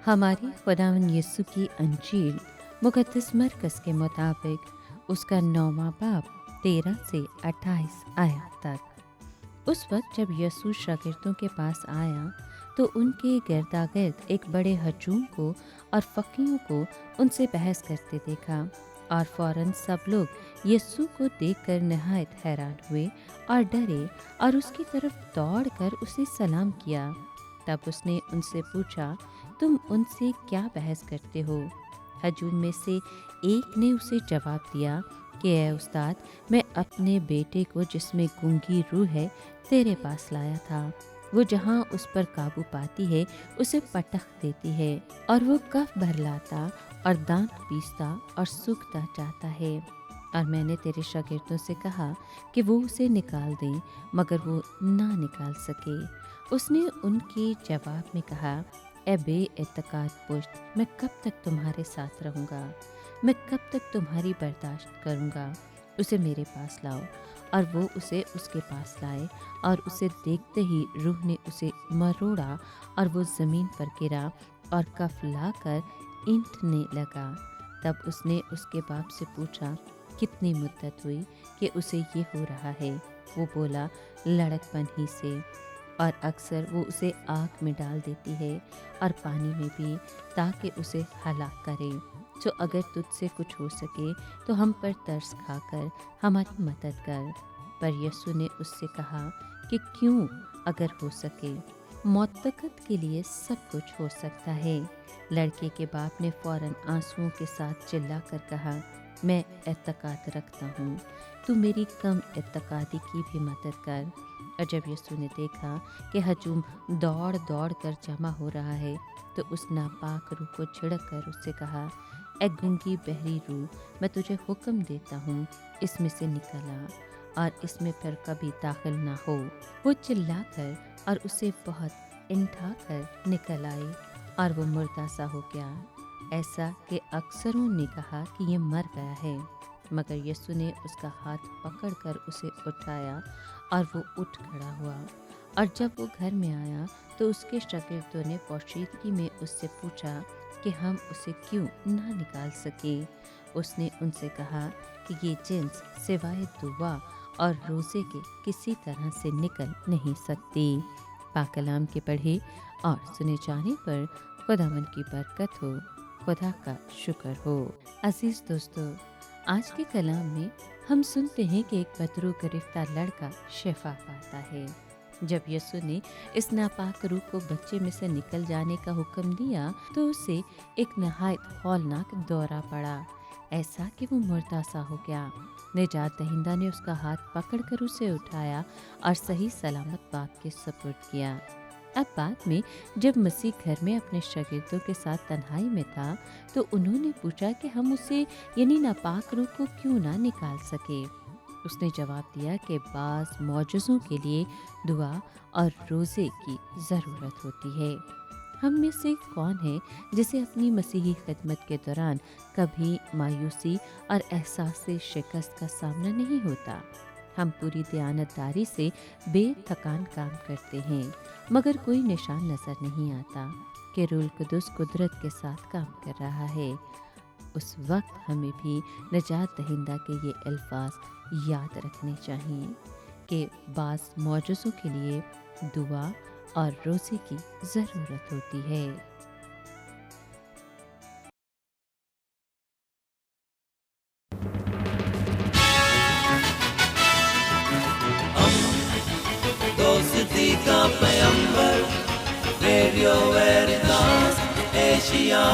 हमारे खुदावंद यीशु की अंजील मुक़द्दस मरकज़ के मुताबिक उसका 9वां बाब 13 से 28 आयत तक। उस वक्त जब यीशु शागिर्दों के पास आया तो उनके गिरदागिर्द एक बड़े हजूम को और फकीरों को उनसे बहस करते देखा, और फौरन सब लोग यीशु को देखकर नहायत हैरान हुए और डरे और उसकी तरफ दौड़कर उसे सलाम किया। तब उसने उनसे पूछा, तुम उनसे क्या बहस करते हो? हजूम में से एक ने उसे जवाब दिया कि ऐ उस्ताद, मैं अपने बेटे को जिसमें गूंगी रूह है तेरे पास लाया था। वो जहाँ उस पर काबू पाती है उसे पटक देती है, और वो कफ भरलाता और दांत पीसता और सूखता जाता है। और मैंने तेरे शागिर्दों से कहा कि वो उसे निकाल दें, मगर वो ना निकाल सके। उसने उनके जवाब में कहा, ए बेइत्तेकाद पुश्त, मैं कब तक तुम्हारे साथ रहूँगा? मैं कब तक तुम्हारी बर्दाश्त करूँगा? उसे मेरे पास लाओ। और वो उसे उसके पास लाए, और उसे देखते ही रूह ने उसे मरोड़ा और वो ज़मीन पर गिरा और कफ लाकर ईंटने लगा। तब उसने उसके बाप से पूछा, कितनी मुद्दत हुई कि उसे ये हो रहा है? वो बोला, लड़कपन ही से, और अक्सर वो उसे आग में डाल देती है और पानी में भी, ताकि उसे हलाक करे। तो अगर तुझसे कुछ हो सके तो हम पर तरस खाकर हमारी मदद कर। पर यीशु ने उससे कहा कि क्यों, अगर हो सके? मौतकत के लिए सब कुछ हो सकता है। लड़के के बाप ने फौरन आंसुओं के साथ चिल्लाकर कहा, मैं एतकाद रखता हूँ, तू मेरी कम एतकादी की भी मदद कर। और जब यीशु ने देखा कि हजूम दौड़ दौड़ कर जमा हो रहा है, तो उस नापाक रूह को झिड़क कर उससे कहा, ए गूंगी बहरी रूह, मैं तुझे हुक्म देता हूँ, इसमें से निकल आ और इसमें फिर कभी दाखिल ना हो। वो चिल्लाकर और उसे बहुत इंठा कर निकल आई, और वो मुर्दा सा हो गया, ऐसा कि अक्सरों ने कहा कि ये मर गया है। मगर यीशु ने उसका हाथ पकड़कर उसे उठाया और वो उठ खड़ा हुआ। और जब वो घर में आया तो उसके शागिर्दों ने पोशीदगी में उससे पूछा कि हम उसे क्यों ना निकाल सके। उसने उनसे कहा कि ये जिन्स सिवाय दुआ और रोज़े के किसी तरह से निकल नहीं सकती। पाक कलाम के पढ़े और सुने जाने पर खुदावंद की बरकत हो, खुदा का शुक्र हो। अजीज दोस्तों, आज के कलाम में हम सुनते हैं कि एक बदरू गिरफ्तार लड़का शिफा पाता है। जब यीशु ने इस नापाक रूह को बच्चे में से निकल जाने का हुक्म दिया तो उसे एक नहायत हौलनाक दौरा पड़ा, ऐसा कि वो मुर्दा सा हो गया। निजात दहिंदा ने उसका हाथ पकड़कर उसे उठाया और सही सलामत बाप के सुपुर्द किया। अब बाद में जब मसीह घर में अपने शागिर्दों के साथ तन्हाई में था तो उन्होंने पूछा कि हम उसे यानी नापाक रूह को क्यों ना निकाल सके। उसने जवाब दिया कि बाज़ मौजज़ों के लिए दुआ और रोज़े की ज़रूरत होती है। हम में से कौन है जिसे अपनी मसीही खिदमत के दौरान कभी मायूसी और एहसास से शिकस्त का सामना नहीं होता? हम पूरी दयानतदारी से बेथकान काम करते हैं, मगर कोई निशान नज़र नहीं आता कि रूहुल कुद्दुस कुदरत के साथ काम कर रहा है। उस वक्त हमें भी निजात दहिंदा के ये अल्फाज याद रखने चाहिए कि बाज़ मौजज़ों के लिए दुआ और रोज़े की ज़रूरत होती है। दोस्ती का पैगंबर, रेडियो वेरितास एशिया।